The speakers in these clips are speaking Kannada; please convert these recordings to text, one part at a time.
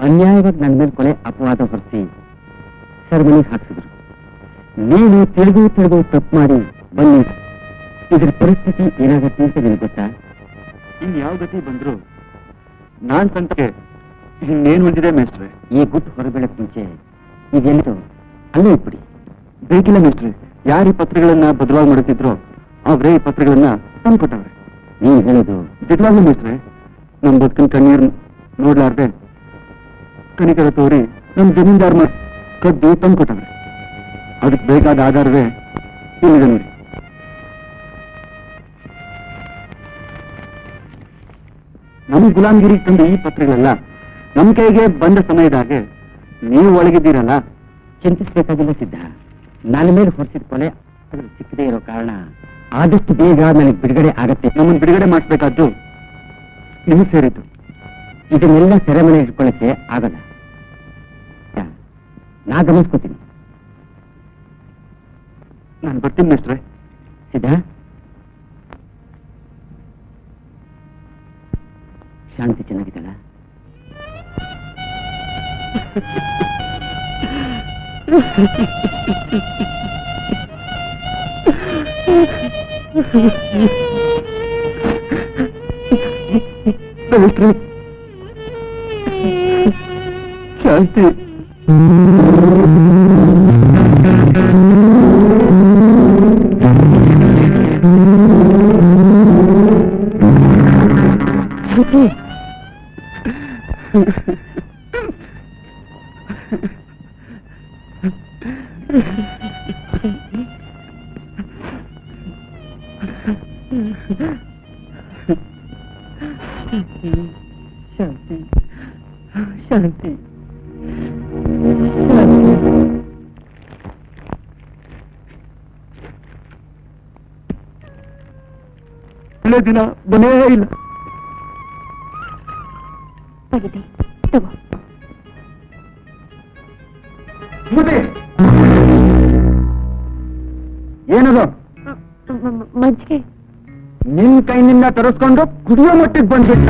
ಅನ್ಯಾಯವಾಗಿ ನನ್ನ ಮೇಲೆ ಕೊಲೆ ಅಪವಾದ ಹೊರಿಸಿ ಸೆರೆಮನೆಗೆ ಹಾಕ್ಸಿದ್ರು. ನೀನು ತಿಳಿದು ತಪ್ಪು ಮಾಡಿ ಬನ್ನಿ, ಇದ್ರ ಪರಿಸ್ಥಿತಿ ಏನಾಗತ್ತೆ ಅಂತ ನಿನಗೆ ಗೊತ್ತಾ? ಇನ್ ಯಾವ ಗತಿ ಬಂದ್ರು ನಾನ್ ಸಂಖ್ಯೆ ಇನ್ನೇನ್ ಹೊಂದಿದೆ ಮೇಸ್ಟ್ರೆ. ಈ ಗುಟ್ಟು ಹೊರಬೀಳಕ್ ಮುಂಚೆ ಇದೆಲ್ಲೋ ಅಲ್ಲೇ ಇಟ್ಬಿಡಿ. ಬೇಕಿಲ್ಲ ಮೇಸ್ಟ್ರೆ, ಯಾರು ಈ ಪತ್ರಗಳನ್ನ ಬದಲಾವಣೆ ಮಾಡುತ್ತಿದ್ರೋ ಅವರೇ ಈ ಪತ್ರಗಳನ್ನ ತಂದ್ಕೊಟ್ಟವ್ರೆ. ನೀನ್ ಹೇಳೋದು ದಿಟ್ವಾಗ್ಲೂ ಮೇಸ್ಟ್ರೆ, ನಮ್ ಬದುಕಿನ ಕಣ್ಣೀರ್ ನೋಡ್ಲಾರ್ದೆ ಕನಿಕರ ತೋರಿ ನಮ್ ಜಮೀನ್ದಾರ್ ಕದ್ದು ತಂದ್ಕೊಟ್ಟವ್ರೆ. ಅದಕ್ಕೆ ಬೇಕಾದ ಆಧಾರವೇ ಇಲ್ಲಿದೆ ನೋಡಿ. ನಮ್ ಗುಲಾಮಗಿರಿ ತಂದು ಈ ಪತ್ರಗಳೆಲ್ಲ ನಮ್ ಕೈಗೆ ಬಂದ ಸಮಯದಾಗೆ ನೀವು ಒಳಗಿದ್ದೀರಲ್ಲ. ಚಿಂತಿಸಬೇಕಾಗಿಲ್ಲ ಸಿದ್ಧ. ನನ್ನ ಮೇಲೆ ಹೊರಿಸಿದ ಕೊಲೆ ಅದ್ರ ಸಿಕ್ಕದೇ ಇರೋ ಕಾರಣ ಆದಷ್ಟು ಬೇಗ ನನಗೆ ಬಿಡುಗಡೆ ಆಗತ್ತೆ. ನಮ್ಮನ್ನು ಬಿಡುಗಡೆ ಮಾಡಿಸ್ಬೇಕಾದ್ದು ನಿಮಗೆ ಸೇರಿದ್ದು. ಇದನ್ನೆಲ್ಲ ಸೆರೆಮನೆ ಇಟ್ಕೊಳ್ಳಕ್ಕೆ ಆಗಲ್ಲ. ನಾ ಗಮನಿಸ್ಕೋತೀನಿ. ನಾನು ಬರ್ತೀನಿ ಮೇಸ್ಟ್ರೆ. ಸಿದ್ಧ, ಶಾಂತಿ ಚೆನ್ನಾಗಿದ್ದಲ್ಲ? ಶಾಂತಿ ಶಾಂತಿ ಶಾಂತಿ ಒಳ್ಳೆ ದಿನ ಬನೇ ಇಲ್ಲ. ಏನದು? ಮಜ್ಜಿಗೆ ನಿನ್ ಕೈನಿಂದ ತರಿಸ್ಕೊಂಡು ಕುಡಿಯೋ ಮಟ್ಟಿಗೆ ಬಂದ್ಬಿಟ್ಟ.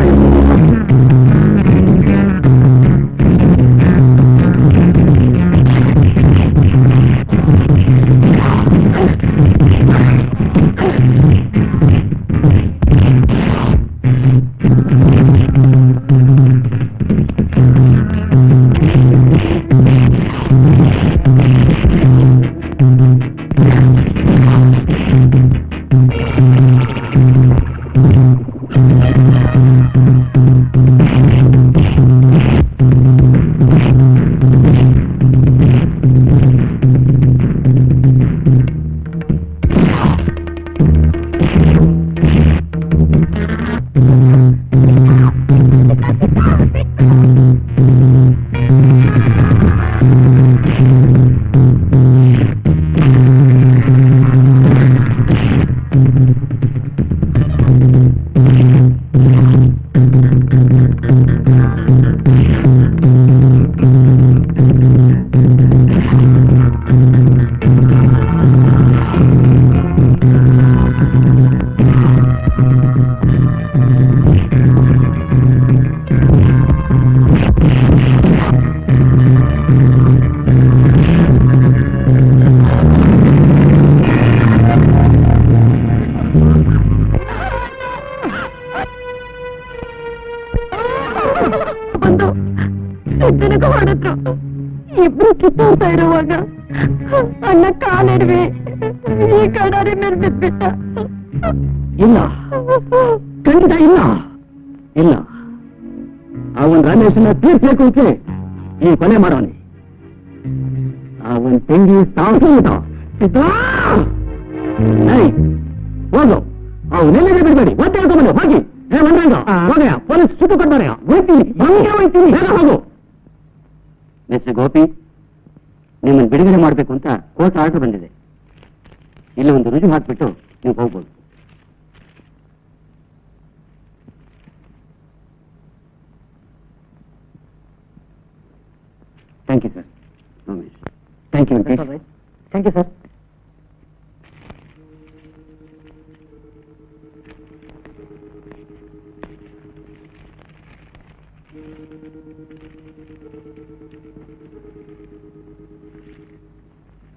ಇಬ್ರು ಕಿತ್ತಾಡ್ತಾ ಇರುವಾಗ ಅಣ್ಣ ಕಾಲಿಡ್ವಿ ಈ ಕಡಾರಿ ಮೇಲೆ ಬಿದ್ಬಿಟ್ಟ. ಇಲ್ಲ, ಖಂಡಿತ ಇಲ್ಲ. ಇಲ್ಲ, ಆ ಒಂದು ರಮೇಶನ ತೀರ್ಸ್ಬೇಕು ಅಂತ ಈ ಕೊಲೆ ಮಾಡೋನೆ. ಆ ಒಂದು ತಂಗಿ ಸಾವಸ ಹೋಗು, ಅವನ್ನೆಲ್ಲ ಬಿಡ್ಬೇಡಿ. ಮತ್ತೆ ಹೇಳ್ಕೊಂಬಂದು ಹೋಗಿ. ಹೋಗಯ್ಯ, ಪೊಲೀಸ್ ಸುತ್ತು ಕೊಡ್ತಾರೆ. ಹೋಗ್ತೀನಿ, ಹೋಗ್ತೀನಿ, ಬೇಗ ಹೋಗು. ಮಿಸ್ಟರ್ ಗೋಪಿ, ನಿಮ್ಮನ್ನು ಬಿಡುಗಡೆ ಮಾಡಬೇಕು ಅಂತ ಕೋರ್ಟ್ ಆರ್ಡರ್ ಬಂದಿದೆ. ಇಲ್ಲಿ ಒಂದು ರುಜು ಹಾಕ್ಬಿಟ್ಟು ನೀವು ಹೋಗ್ಬೋದು. Thank you sir. Thank you Venkatesh. Thank you sir.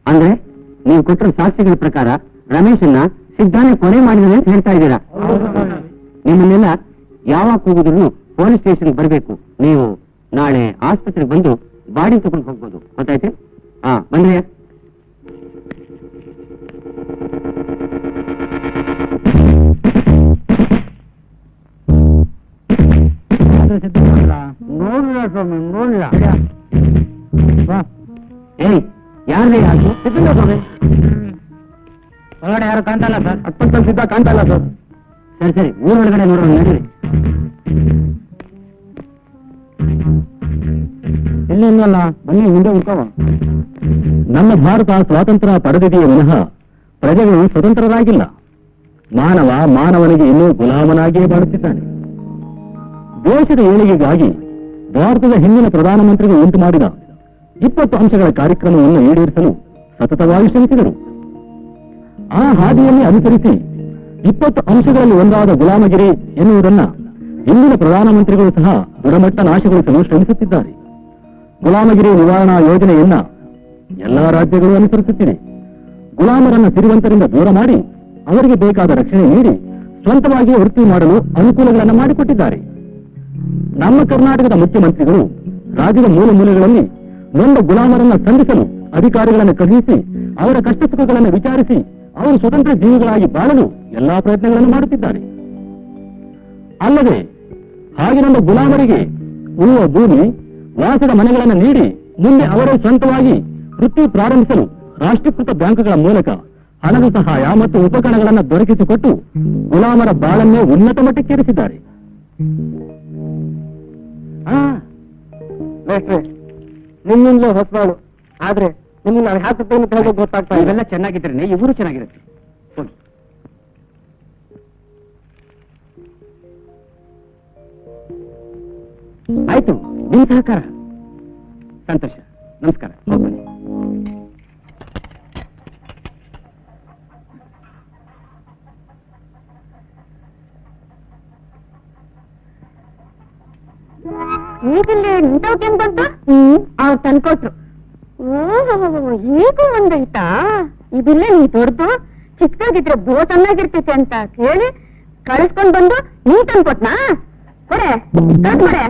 ಅಂದ್ರೆ ನೀವು ಕೊಟ್ಟಿರೋ ಸಾಕ್ಷಿಗಳ ಪ್ರಕಾರ ರಮೇಶನ್ನ ಸಿದ್ಧಾನೆ ಕೊಲೆ ಮಾಡಿದ್ರೆ ಅಂತ ಹೇಳ್ತಾ ಇದ್ದೀರಾ. ನಿಮ್ಮನ್ನೆಲ್ಲ ಯಾವಾಗ ಹೋಗುದ್ರು ಪೊಲೀಸ್ ಸ್ಟೇಷನ್ ಬರಬೇಕು. ನೀವು ನಾಳೆ ಆಸ್ಪತ್ರೆಗೆ ಬಂದು ಬಾಡಿ ತಗೊಂಡು ಹೋಗ್ಬೋದು. ಗೊತ್ತಾಯ್ತೆ? ಬಂದ್ರೆ ನೋಡಿಲ್ಲ ಸ್ವಾಮಿ, ನೋಡಿಲ್ಲ. ಏಯ್, ಯಾರೇ ಯಾರು? ಸಿದ್ದಿಲ್ಲ ಸ್ವಾಮಿ. ಒಳಗಡೆ ಯಾರು ಕಾಣ್ತಲ್ಲ ಸರ್. ಅಪ್ಪನ ಸಿದ್ಧ ಕಾಣ್ತಲ್ಲ ಸರ್. ಸರಿ ಸರಿ, ಊರೊಳಗಡೆ ನೋಡೋಣ, ನಡೀರಿ. ಇಲ್ಲಿ ಇನ್ನಲ್ಲ, ಬನ್ನಿ ಮುಂದೆ ಉಳ್ಕವ. ನಮ್ಮ ಭಾರತ ಸ್ವಾತಂತ್ರ್ಯ ಪಡೆದಿದೆಯೇ ವಿನಃ ಪ್ರಜೆಗಳು ಸ್ವತಂತ್ರರಾಗಿಲ್ಲ. ಮಾನವ ಮಾನವನಿಗೆ ಇನ್ನೂ ಗುಲಾಮನಾಗಿಯೇ ಬಾಳುತ್ತಿದ್ದಾನೆ. ದೇಶದ ಏಳಿಗೆಗಾಗಿ ಭಾರತದ ಹಿಂದಿನ ಪ್ರಧಾನಮಂತ್ರಿಗಳು ಉಂಟು ಮಾಡಿದ 20 ಅಂಶಗಳ ಕಾರ್ಯಕ್ರಮವನ್ನು ಈಡೇರಿಸಲು ಸತತವಾಗಿ ಶ್ರಮಿಸಿದರು. ಆ ಹಾದಿಯಲ್ಲಿ ಅನುಸರಿಸಿ 20 ಅಂಶಗಳಲ್ಲಿ ಒಂದಾದ ಗುಲಾಮಗಿರಿ ಎನ್ನುವುದನ್ನ ಇಂದಿನ ಪ್ರಧಾನಮಂತ್ರಿಗಳು ಸಹ ಗುಣಮಟ್ಟ ನಾಶಗೊಳಿಸಲು ಶ್ರಮಿಸುತ್ತಿದ್ದಾರೆ. ಗುಲಾಮಗಿರಿ ನಿವಾರಣಾ ಯೋಜನೆಯನ್ನ ಎಲ್ಲಾ ರಾಜ್ಯಗಳು ಅನುಸರಿಸುತ್ತಿವೆ. ಗುಲಾಮರನ್ನ ಸಿರಿವಂತರಿಂದ ದೂರ ಮಾಡಿ ಅವರಿಗೆ ಬೇಕಾದ ರಕ್ಷಣೆ ನೀಡಿ ಸ್ವಂತವಾಗಿ ವೃತ್ತಿ ಮಾಡಲು ಅನುಕೂಲಗಳನ್ನು ಮಾಡಿಕೊಟ್ಟಿದ್ದಾರೆ. ನಮ್ಮ ಕರ್ನಾಟಕದ ಮುಖ್ಯಮಂತ್ರಿಗಳು ರಾಜ್ಯದ ಮೂಲ ಮೂಲೆಗಳಲ್ಲಿ ನೊಂದ ಗುಲಾಮರನ್ನ ಸಂಧಿಸಲು ಅಧಿಕಾರಿಗಳನ್ನು ಕಳುಹಿಸಿ ಅವರ ಕಷ್ಟ ಸುಖಗಳನ್ನು ವಿಚಾರಿಸಿ ಅವರು ಸ್ವತಂತ್ರ ಜೀವಿಗಳಾಗಿ ಬಾಳಲು ಎಲ್ಲಾ ಪ್ರಯತ್ನಗಳನ್ನು ಮಾಡುತ್ತಿದ್ದಾರೆ. ಅಲ್ಲದೆ ಹಾಗೆ ನಮ್ಮ ಗುಲಾಮರಿಗೆ ಉಳುವ ಭೂಮಿ, ವಾಸದ ಮನೆಗಳನ್ನು ನೀಡಿ ಮುಂದೆ ಅವರೇ ಸ್ವಂತವಾಗಿ ವೃತ್ತಿ ಪ್ರಾರಂಭಿಸಲು ರಾಷ್ಟ್ರೀಕೃತ ಬ್ಯಾಂಕ್ಗಳ ಮೂಲಕ ಹಣದ ಸಹಾಯ ಮತ್ತು ಉಪಕರಣಗಳನ್ನು ದೊರಕಿಸಿಕೊಟ್ಟು ಗುಲಾಮರ ಬಾಳನ್ನೇ ಉನ್ನತ ಮಟ್ಟಕ್ಕೇರಿಸಿದ್ದಾರೆ. ನಿಮ್ಮಿಂದಲೇ ಹೊಸಬಾಳು, ಆದ್ರೆ ನಿಮ್ಗೆ ನಾನು ಹಾಕುತ್ತೇನೆ ಅಂತ ಹೇಳೋದು ಗೊತ್ತಾಗ್ತಾ ಇವೆಲ್ಲ ಚೆನ್ನಾಗಿದ್ರೆ ಇವರು ಚೆನ್ನಾಗಿರುತ್ತೆ. ಆಯ್ತು, ನಿಮ್ ಸಹಕಾರ ಸಂತೋಷ. ನಮಸ್ಕಾರ, ಹೋಗ್ಬನ್ನಿ. ಈಗಿಲ್ಲಿ ನಿಂತವ್ಕೆ ಹೆಂಗ್ ಬಂತು? ಅವ್ರು ತಂದ್ಕೊಟ್ರು. ಓಹೋ, ಈಗ ಒಂದೈತಾ? ಇದಿಲ್ಲೇ ನೀ ದೊಡ್ಡದು ಚಿಕ್ಕದಾಗಿದ್ರೆ ಬೋ ಚೆನ್ನಾಗಿರ್ತೈತೆ ಅಂತ ಹೇಳಿ ಕಳಿಸ್ಕೊಂಡ್ ಬಂದು ನೀ ತಂದ್ಕೊಟ್ನಾ? ಕೊಡೆ, ದೊಡ್ಡ ಕೊಡೆ.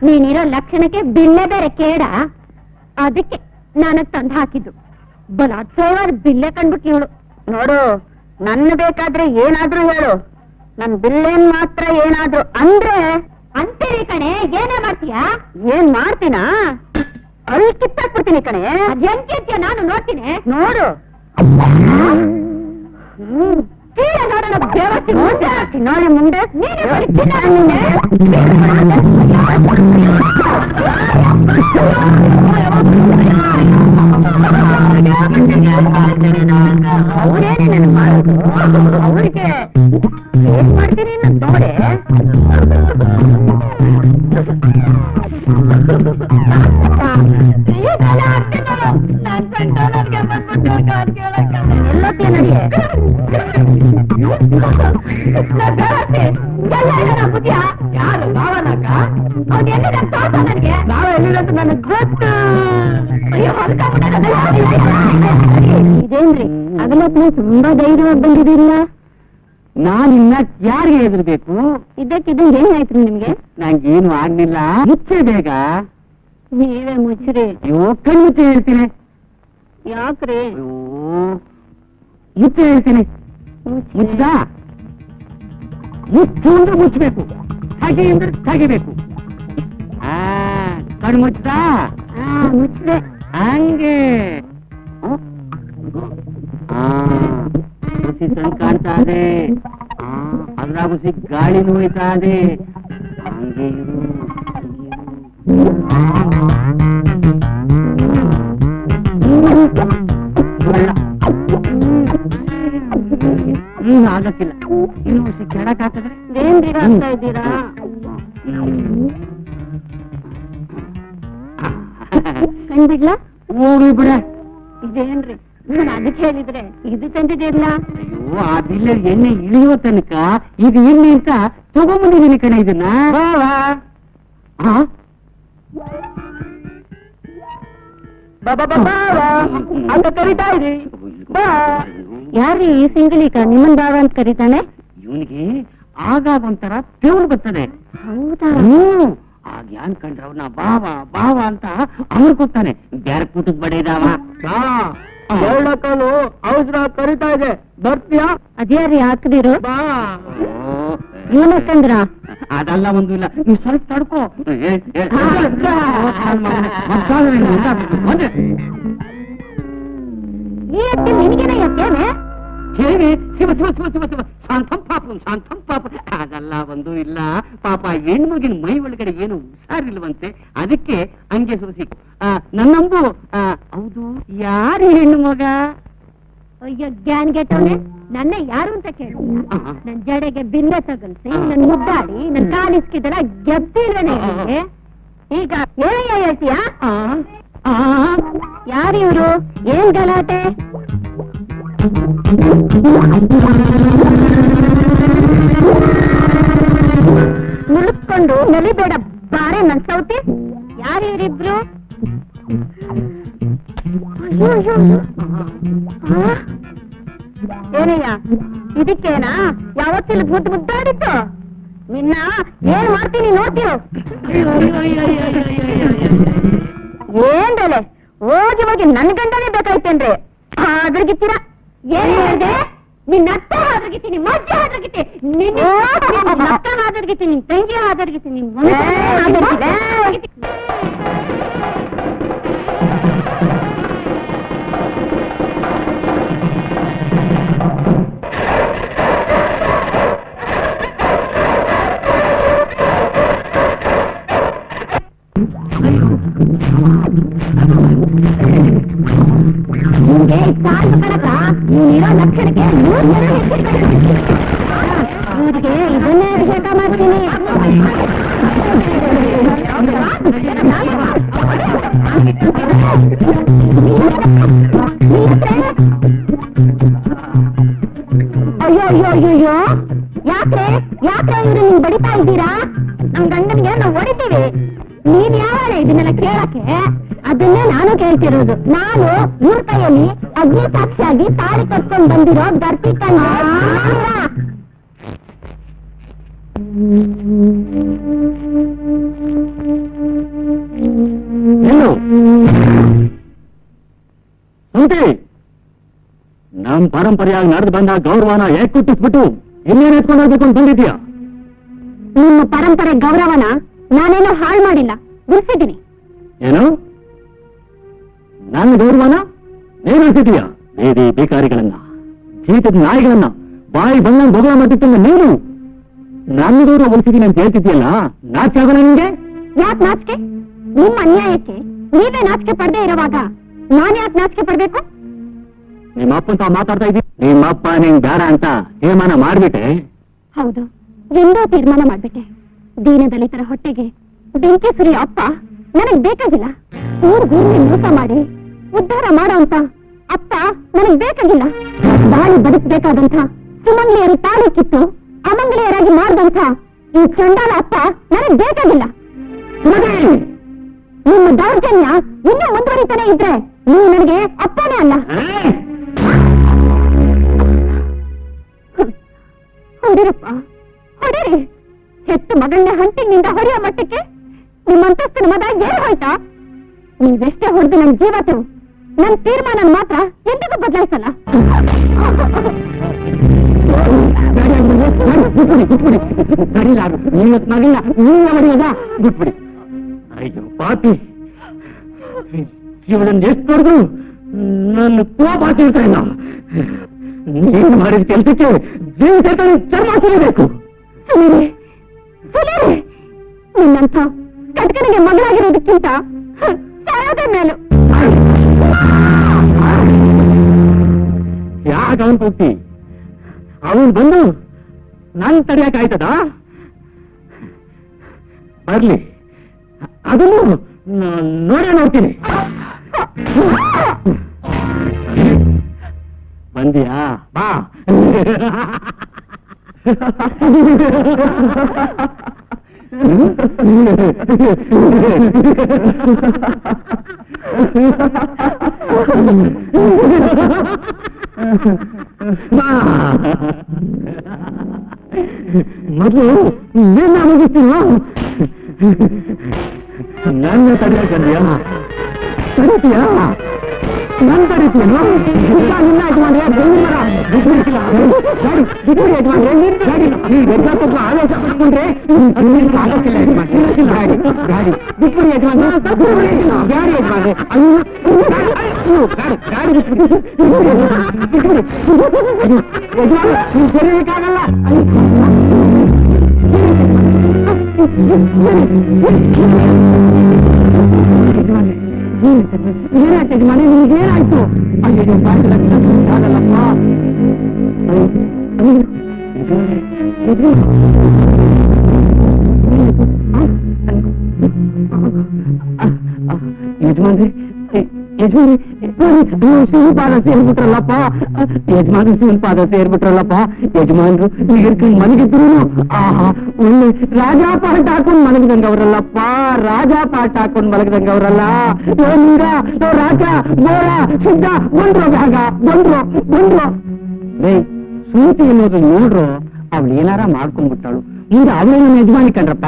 ನೀನಿರೋ ಲಕ್ಷಣಕ್ಕೆ ಬಿಲ್ಲೆ ಬೇರೆ ಕೇಡ, ಅದಕ್ಕೆ ನನಗ್ ತಂದು ಹಾಕಿದ್ದು. ಬಲಾತ್ಸವಾದ ಬಿಲ್ಲೆ ಕಂಡ್ಬಿಟ್ಟು ಹೇಳು. ನೋಡು, ನನ್ನ ಬೇಕಾದ್ರೆ ಏನಾದ್ರೂ ಹೇಳು, ನನ್ ಬಿಲ್ಲೇನ್ ಮಾತ್ರ ಏನಾದ್ರು ಅಂದ್ರೆ ಅಂತೇಳಿ ಕಣೆ. ಏನೇ ಮಾಡ್ತೀಯಾ? ಏನ್ ಮಾಡ್ತೀನಾ? ಅಲ್ಲಿ ಕಿತ್ತಾಕ್ಬಿಡ್ತೀನಿ ಕಣೆ. ಅದ್ಯಂತ್ಯ ನಾನು ನೋಡ್ತೀನಿ. ನೋಡು, ನೋಡೋಣ ದೇವಸ್ಥಿ ನೋಡಿ ಮುಂದೆ ಅವರೇನೆ ನನ್ ಮಾಡೋದು. ಅವ್ರಿಗೆ ಏನ್ ಮಾಡ್ತೀನಿ ನೋಡೆ. ಇದೇನ್ರಿ ಅಗಲತ್ನ ತುಂಬಾ ಧೈರ್ಯವಾಗಿ ಬಂದಿದಿಲ್ಲ? ನಾನಿನ್ನ ಯಾರಿಗೆ ಹೆದರ್ಬೇಕು? ಇದಕ್ಕಿದ್ದು ಏನಾಯ್ತು ನಿಮ್ಗೆ? ನಂಗೇನು ಆಗ್ಲಿಲ್ಲ. ಮುಚ್ಚೆ ಬೇಗ. ನೀವೇ ಮುಚ್ಚ್ರಿ. ಅಯ್ಯೋ, ಕಣ್ಮುಚ್ಚೆ ಹೇಳ್ತೀನಿ. ಯಾಕ್ರಿ? ಅಯ್ಯೋ, ಮುಚ್ಚೆ ಹೇಳ್ತೀನಿ. ಮುಚ್ಚದ ಮುಚ್ಚು ಅಂದ್ರೆ ಮುಚ್ಚಬೇಕು, ಹಾಗೆ ಅಂದ್ರೆ ಹಾಗೆಬೇಕು. ಕಣ್ಣು ಮುಚ್ಚದ ಮುಚ್ಚಿದೆ. ಹಂಗೆ ಹುಸಿ ಸಣ್ಣ ಕಾಣ್ತಾ ಇದೆ. ಅದ್ರಾಗ ಹುಸಿ ಗಾಳಿ ನೋಯ್ತಾ ಇದೆ. ಹಂಗೆ ಇರು. ಈಗ ಆಗಕ್ಕಿಲ್ಲ, ಇನ್ನು ಹುಸಿ ಕೆಳಕ್ ಹಾಕಿದ್ರೆ ಏನ್ರಿ ಆಗ್ತಾ ಇದ್ದೀರಾ? ಕಂಡ್ಬಿಡ್ಲಾ? ಹೋಗಿ ಬಿಡ. ಇದೇನ್ರಿ ನಾನು ಅದಕ್ಕೆ ಹೇಳಿದ್ರೆ ಇದು ತಂದಿದ್ದೀರ್ಲಾ? ಅಯ್ಯೋ, ಅದಿಲ್ಲ ಎಣ್ಣೆ ಇಳಿಯುವ ತನಕ ಇದು ಎಣ್ಣೆ ಅಂತ ತಗೊಂಡ್ಬಂದಿದ್ದೀನಿ ಕಣ. ಇದನ್ನ ಅಂತ ಕರಿತಾ ಇರಿ. ಯಾರು ಈ ಸಿಂಗಲೀಗ ನಿಮ್ಮನ್ ಬಾವ ಅಂತ ಕರೀತಾನೆ? ಇವನಿಗೆ ಆಗಾಗ ಒಂಥರ ಪೇವಳು ಬರ್ತದೆ. ಹೌದಾ? ಆಗ ಯಾನ್ ಕಂಡ್ರೆ ಅವ್ರನ್ನ ಬಾವ ಬಾವ ಅಂತ ಅವ್ರು ಕೊಡ್ತಾನೆ. ಬ್ಯಾರ ಕೂಟದ್ ಬಡ ಇದಾವ. ಅವಸರ ಕರಿತಾ ಇದೆ, ಬರ್ತೀಯಾ? ಅದ್ಯಾರಿ ಹಾಕದಿರು ಬಾ. ಏನಕ್ಕಂದ್ರ ಅದೆಲ್ಲ ಒಂದು ಇಲ್ಲ, ನೀವು ಸ್ವಲ್ಪ ತಡ್ಕೋ. ಈ ಅತ್ತೆ ನಿನಗೇನ ಯಾಕೇನೆ? ಹೇಳಿ ಶಿವ ಶಿವ ಶಿವ ಶಿವ ಶಿವ ಶಾಂತಂ ಪಾಪಂ ಶಾಂತಂ ಪಾಪ. ಅದೆಲ್ಲ ಒಂದು ಇಲ್ಲ ಪಾಪ, ಹೆಣ್ಮಗಿನ ಮೈ ಒಳಗಡೆ ಏನು ಹುಷಾರಿಲ್ವಂತೆ, ಅದಕ್ಕೆ ಹಂಗೆ ಸೋಸಿ ನನ್ನಂಬು. ಹೌದು, ಯಾರು ಹೆಣ್ಣು ಮಗ? ಅಯ್ಯೋ ಜ್ಞಾನ್ ಗೆಟ್ಟವನೆ, ನನ್ನ ಯಾರು ಅಂತ ಕೇಳು. ನನ್ ಜಡೆಗೆ ಬಿಲ್ಲೆ ತಗಲ್ಸಿ, ನನ್ ಮುದ್ದಾಡಿ, ನನ್ ಕಾಲಿಸ್ಕಿದೆಲ್ಲ ಗೆದ್ದಿಲ್ವೇನೆ ನಿನ್ಗೆ? ಈಗ ಏನಯ್ಯ ಹೇಳ್ತೀಯಾ? ಯಾರಿವ್ರು? ಏನ್ ಗಲಾಟೆ? ಮುಳುಕ್ಕೊಂಡು ನಲಿಬೇಡ ಬಾರೆ ನನ್ ಸೌತಿ. ಯಾರಿವ್ರಿಬ್ರು? ಏನಯ್ಯ ಇದಕ್ಕೇನಾ ಯಾವತ್ತಿಲ್ಲ ಮುದ್ದು ಮುದ್ದಾಡಿತ್ತು? ನಿನ್ನ ಏನ್ ಮಾಡ್ತೀನಿ ನೋಡ್ತೀವಿ. ಏನ್ ಬೆಲೆ ಹೋಗಿ ಹೋಗಿ ನನ್ ಗಂಡನೇ ಬೇಕಾಯ್ತೇನ್ರಿ? ಆದ್ರಗಿತ್ತೀರ ಏನ್ ಹೇಳಿದೆ? ನಿನ್ನ ಅತ್ತ ಆದ್ರಗಿತ್ತೀನಿ, ಮಜ್ಜ ಆದ್ರಗಿತ್ತಿ, ನಿನ್ನ ಅತ್ತ ಆದ್ರಗಿತ್ತಿ, ನಿನ್ ತಂಗಿ ಆದ್ರಗಿತ್ತಿ, ನಿನ್ ನಿಮ್ಗೆ ಸಾಕು ಕಣಕ, ನೀನಿರೋ ಲಕ್ಷಣಕ್ಕೆ 3 ಜನ ಇವ್ರಿಗೆ ಇದನ್ನೇ ಅಭಿಷೇಕ ಮಾಡ್ತೀನಿ. ಅಯ್ಯೋ ಅಯ್ಯೋ ಅಯ್ಯೋ, ಯಾಕೆ ಯಾಕೆ ಇವ್ರು ನೀವು ಬಡಿತಾ ಇದ್ದೀರಾ? ನಮ್ ಗಂಡನಿಗೆ ನಾವು ಹೊಡಿತೀವಿ. ನೀನ್ ಯಾವಾಗ ಇದನ್ನೆಲ್ಲ ಕೇಳಕ್ಕೆ? ಅದನ್ನೇ ನಾನು ಕೇಳ್ತಿರೋದು. ನಾನು ಇವ್ರ ಕೈಯಲ್ಲಿ ಅಗ್ನಿ ಸಾಕ್ಷಿಯಾಗಿ ತಾಳಿ ಕಟ್ಕೊಂಡು ಬಂದಿರೋ ದರ್ಪಿ ಕಣ್ಣ. ನಮ್ ಪರಂಪರೆಯಾಗಿ ನಡೆದು ಬಂದ ಗೌರವನ ಹೇಗ್ ಕುಟ್ಟಿಸ್ಬಿಟ್ಟು ಇನ್ನೇನ್ ಎತ್ಕೊಂಡು ಹೋಗ್ಬೇಕು ಅಂತ ಬಂದಿದ್ಯಾ? ನಿಮ್ಮ ಪರಂಪರೆ ಗೌರವನ ನಾನೇನೋ ಹಾಳು ಮಾಡಿಲ್ಲ, ಉಳಿಸಿದ್ದೀನಿ. ಏನು? ನನ್ನ ಗೌರವನ ನೀನು ಉಳಿಸಿದೀಯ? ಬೇದಿ ಬೇಕಾರಿಗಳನ್ನ, ಜೀತದ ನಾಯಿಗಳನ್ನ ಬಾಯಿ ಬಂದ ಭಗವ ಮಟ್ಟಿದ್ದ ನೀನು ನನ್ನ ಗೌರವ ಉಳಿಸಿದೀನಿ ಅಂತ ಹೇಳ್ತಿದ್ಯಲ್ಲ, ನಾಚಿಕೆ ಆಗಲ್ಲ ನಿಂಗೆ? ಯಾಕೆ ನಾಚಿಕೆ? ನಿಮ್ಮ ಅನ್ಯಾಯಕ್ಕೆ ನೀವೇ ನಾಚಿಕೆ ಪಡದೆ ಇರುವಾಗ ನಾನ್ ಯಾಕೆ ನಾಚಿಕೆ ಪಡ್ಬೇಕು? ನಿಮ್ಮ ಅಪ್ಪಂತ ಮಾತಾಡ್ತಾ ಇದ್ದೀನಿ. ನಿಮ್ಮಪ್ಪ ನಿಂಗ್ ಬೇಡ ಅಂತ ತೀರ್ಮಾನ ಮಾಡ್ಬಿಟ್ಟೆ? ಹೌದು, ಎಂದೋ ತೀರ್ಮಾನ ಮಾಡ್ಬಿಟ್ಟೆ. ದೀನದಲಿತರ ಹೊಟ್ಟೆಗೆ ಬೆಂಕಿ ಸುರಿಯೋ ಅಪ್ಪ ನನಗ್ ಬೇಕಾಗಿಲ್ಲ. ಊರ್ಗೂರ್ಗೆ ಮೋಸ ಮಾಡಿ ಉದ್ಧಾರ ಮಾಡೋ ಅಂತ ಅಪ್ಪ ನನಗ್ ಬೇಕಾಗಿಲ್ಲ. ಬಾಳಿ ಬದುಕಬೇಕಾದಂಥ ಸುಮಂಗಲಿಯರು ತಾಳಿ ಕಿತ್ತು ಅಮಂಗಲಿಯರಾಗಿ ಮಾಡಿದಂಥ ಈ ಚಂಡಾಲ ಅಪ್ಪ ನನಗ್ ಬೇಕಾಗಿಲ್ಲ. ನಿಮ್ಮ ದೌರ್ಜನ್ಯ ಇನ್ನೂ ಮುಂದುವರಿತಾನೆ ಇದ್ರೆ ನೀವು ನನಗೆ ಅಪ್ಪನೇ ಅಲ್ಲ. ಹೊಡಿರಪ್ಪ, ಹೊಡಿರಿ. ಹೆತ್ತು ಮಗನ್ನ ಹಂಟಿನಿಂದ ಹೊಡೆಯೋ ಮಟ್ಟಕ್ಕೆ ನಿಮ್ಮಂತಸ್ತಿನ ಮದ ಏನ್ ಹೋಯ್ತಾ? ನೀವೆಷ್ಟೇ ಹೊಡೆದು ನನ್ ಜೀವತ್ತು ನನ್ ತೀರ್ಮಾನ ಮಾತ್ರ ಎಂದಿಗೂ ಬದಲಾಯಿಸಲ್ಲ. ನೀವತ್ ಮಗನ್ನ ನೀವೇ ಹೊಡೆಯೋದ? ಬಿಟ್ಬಿಡಿ. ಅಯ್ಯೋ ಪಾಪಿ, ಇವಳನ್ನ ಎಷ್ಟು ನೋಡಿದ್ರು ನನ್ನ ಕೋಪ ಆಗ್ತಿರ್ತಾ ಇಲ್ಲ. ನೀನು ಮಾಡಿದ ಕೆಲಸಕ್ಕೆ ಜೀವಿತ ಚರ್ಮ ಸುರಿಬೇಕು. ನಿನ್ನಂಥ ಕಟ್ಕನಿಗೆ ಮಗಳಾಗಿರೋದಕ್ಕಿಂತ ಸಾಯೋದೇ ಮೇಲು. ಯಾಕೆ ಅವನ್ ಹೋಗ್ತಿ? ಅವನು ಬಂದು ನನ್ ತಡೆಯಕ್ಕೆ ಆಯ್ತದ? ಬರ್ಲಿ, ಅದನ್ನು ನೋಡೇ ನೋಡ್ತೀನಿ. ಬಂದಿಯಾ? ಬಾ. ಮೊದಲು ನಿನ್ನ ಮುಗಿಸ್ತೀನೋ ನನ್ನ ತಡೆಯಕಂದ್ಯಾ ತಡಿತೀಯಾ ನನ್ ತಡಿತೀಯನು ನಿನ್ನ ಯಜಮಾನ್ರೆ ಗಾಡಿ ಆವೇಶ ಪಡ್ಕೊಂಡ್ರೆ ಆಗೋಕ್ಕಿಲ್ಲ ಗಾಡಿ ಗಾಡಿ ಬಿಟ್ಬಿಡಿ ಯಜಮಾನ್ರೆ ಗಾಡಿ ಯಜಮಾನ್ರೆ ಗಾಡಿ ಬಿಟ್ಬಿಡಿ ಯಜಮಾನ್ರೆ ನೀವು ಸೇರಬೇಕಾಗಲ್ಲ ಏನಾಯ್ತು ಯಜಮಾನೆ ನಿಮ್ಗೇನಾಯ್ತು ಅಯ್ಯೋ ಆಗಲ್ಲಪ್ಪ ಯಜಮಾನ್ರಿ ಯಜಮಾನಿ ಶಿವಪಾದ ಸೇರ್ಬಿಟ್ರಲ್ಲಪ್ಪ ಯಜಮಾನ ಶಿವಪಾದ ಸೇರ್ಬಿಟ್ರಲ್ಲಪ್ಪ ಯಜಮಾನ್ರು ನೀರ್ಕೊಂಡು ಮಲಗಿದ್ರು ಆಹಾ ಒಳ್ಳೆ ರಾಜಾ ಪಾಠ ಹಾಕೊಂಡ್ ಮಲಗಿದಂಗ ಅವ್ರಲ್ಲಪ್ಪ ರಾಜಾ ಪಾಠ ಹಾಕೊಂಡ್ ಮಲಗಿದಂಗ ಅವ್ರಲ್ಲ ನೀರ ರಾಜ ಗೋರ ಸಿದ್ಧ ಬಂದ್ರು ಭಾಗ ಬಂದ್ರು ರೇ ಸೂತಿ ಅನ್ನೋದು ನೋಡ್ರು ಅವಳು ಏನಾರ ಮಾಡ್ಕೊಂಡ್ಬಿಟ್ಟಾಳು ಈಗ ಅವಳೇ ನನ್ನ ಯಜಮಾನಿ ಕಣ್ರಪ್ಪ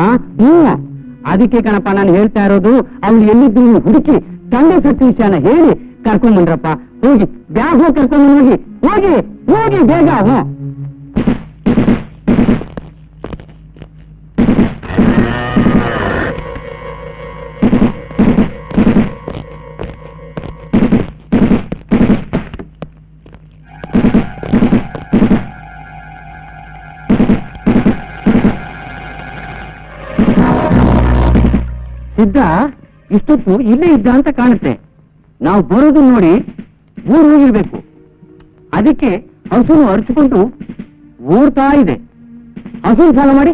ಅದಕ್ಕೆ ಕಣಪ್ಪ ನಾನು ಹೇಳ್ತಾ ಇರೋದು ಅವಳು ಎಲ್ಲಿದ್ದು ಹುಡುಕಿ ತಂದೆ ಸತ್ಯ ವಿಷಯನ ಹೇಳಿ ಕರ್ಕೊಂಡ್ ಬಂದ್ರಪ್ಪ ಹೋಗಿ ಬ್ಯಾಗ್ ಹೋಗಿ ಕರ್ಕೊಂಡ್ ಹೋಗಿ ಬೇಗ ಸಿದ್ಧ ಇಷ್ಟೊತ್ತು ಇಲ್ಲೇ ಇದ್ದ ಅಂತ ಕಾಣುತ್ತೆ ನಾವು ಬರೋದು ನೋಡಿ ಊರು ಹೋಗಿರ್ಬೇಕು ಅದಕ್ಕೆ ಹಸುನು ಅರಿಸಿಕೊಂಡು ಓಡ್ತಾ ಇದೆ ಹಸುನು ಫಾಲೋ ಮಾಡಿ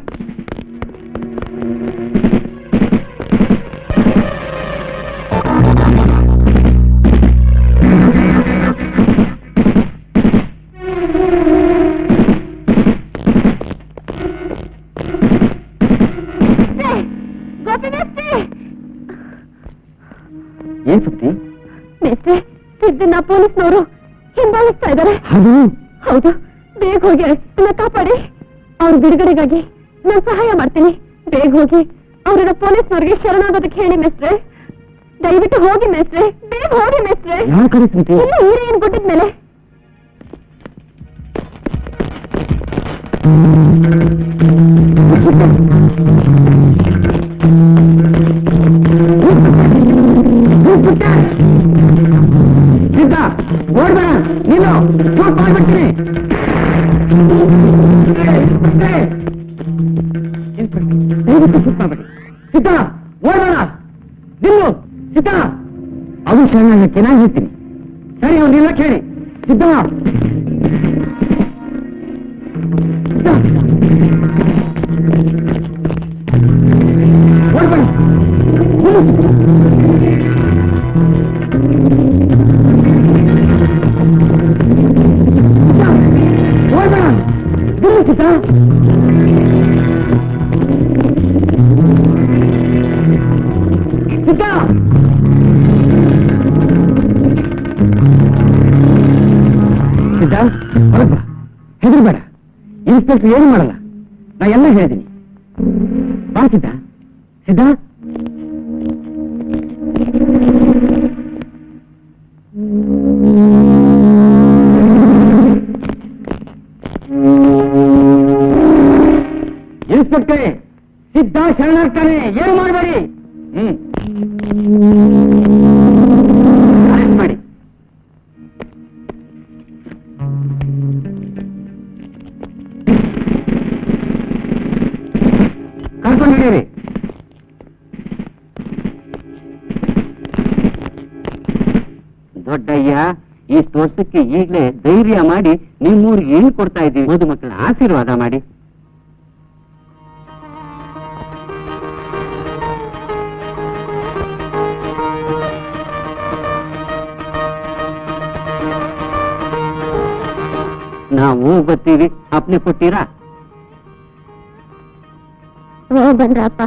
ಏನ್ ಸುದ್ದಿ ಮೇಸ್ಟ್ರೆ ಸಿದ್ದನ್ನ ಪೊಲೀಸ್ನವರು ಹಿಂಬಾಲಿಸ್ತಾ ಇದ್ದಾರೆ ಹೌದು ಬೇಗ ಹೋಗಿ ನನ್ನ ಕಾಪಾಡಿ ಅವ್ರ ಬಿಡುಗಡೆಗಾಗಿ ನಾನು ಸಹಾಯ ಮಾಡ್ತೀನಿ ಬೇಗ ಹೋಗಿ ಅವ್ರನ್ನ ಪೊಲೀಸ್ನವ್ರಿಗೆ ಶರಣಾಗೋದಕ್ಕೆ ಹೇಳಿ ಮೇಸ್ಟ್ರೆ ದಯವಿಟ್ಟು ಹೋಗಿ ಮೇಸ್ಟ್ರೆ ಬೇಗ ಹೋಗಿ ಮೇಸ್ಟ್ರೆ ಇಲ್ಲ ಹೀರೆ ಏನ್ ಕೊಟ್ಟಿದ್ಮೇಲೆ ಸಿದ್ಧ ಓಡ್ಬೇಡ ನೀನು ಶೂಟ್ ಮಾಡ್ಬಿಡ್ತೀನಿ ಸಿದ್ಧ ಓಡ್ಬೇಡ ನಿಲ್ಲು ಸಿದ್ಧ ಅದು ಚೆನ್ನಾಗಿ ಚೆನ್ನಾಗಿರ್ತೀನಿ ಸರಿ ಅವ್ರನ್ನೆಲ್ಲ ಕೇಳಿ ಸಿದ್ಧ ಓಡ್ಬೇಡ ಹೆದರ್ಬೇಡ ಇನ್ಸ್ಪೆಕ್ಟರ್ ಏನು ಮಾಡಲ್ಲ ನಾ ಎಲ್ಲ ಹೇಳಿದ್ದೀನಿ ಬಾ ಸಿದ್ಧ ಸಿದ್ಧ ಇನ್ಸ್ಪೆಕ್ಟರ್ ಸಿದ್ಧ ಶರಣಾಗ್ತಾನೆ ಏನು ಮಾಡಬೇಡಿ ಅರೆಸ್ಟ್ ಮಾಡಿ ಕರ್ಕೊಂಡು ಹಿಡೀರಿ ದೊಡ್ಡಯ್ಯ ಇಷ್ಟು ವರ್ಷಕ್ಕೆ ಈಗಲೇ ಧೈರ್ಯ ಮಾಡಿ ನಿಮ್ಮೂರಿಗೆ ಏನು ಕೊಡ್ತಾ ಇದ್ದೀವಿ ಓದು ಮಕ್ಕಳ ಆಶೀರ್ವಾದ ಮಾಡಿ ನಾವು ಬರ್ತೀವಿ ಅಪ್ನೆ ಕೊಡ್ತೀರಾ ಬಂದ್ರಪ್ಪ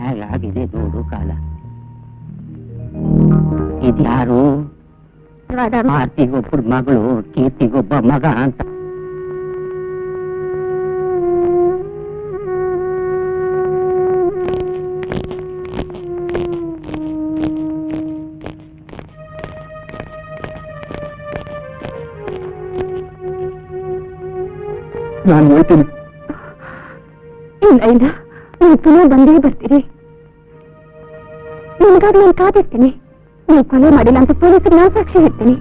ಹೇಗಾಗಿದೆ ನೋಡು ಕಾಲ. ಇದ್ಯಾರು? ಆರ್ತಿಗೊಬ್ಬರು ಮಗಳು, ಕೀರ್ತಿಗೊಬ್ಬ ಮಗ ಅಂತ. ನಾನು ಹೇಳ್ತೀನಿ. ಇಲ್ಲ ಇಲ್ಲ, ನೀವು ಪುನಃ ಬಂದೇ ಬರ್ತೀರಿ. ನಿಮ್ಗಾಗಿ ನಾನು ಕಾದಿರ್ತೀನಿ. ನೀವು ಕೊಲೆ ಮಾಡಿಲ್ಲ ಅಂತ ಪೊಲೀಸರು ನಾನು ಸಾಕ್ಷಿ ಹೇಳ್ತೀನಿ.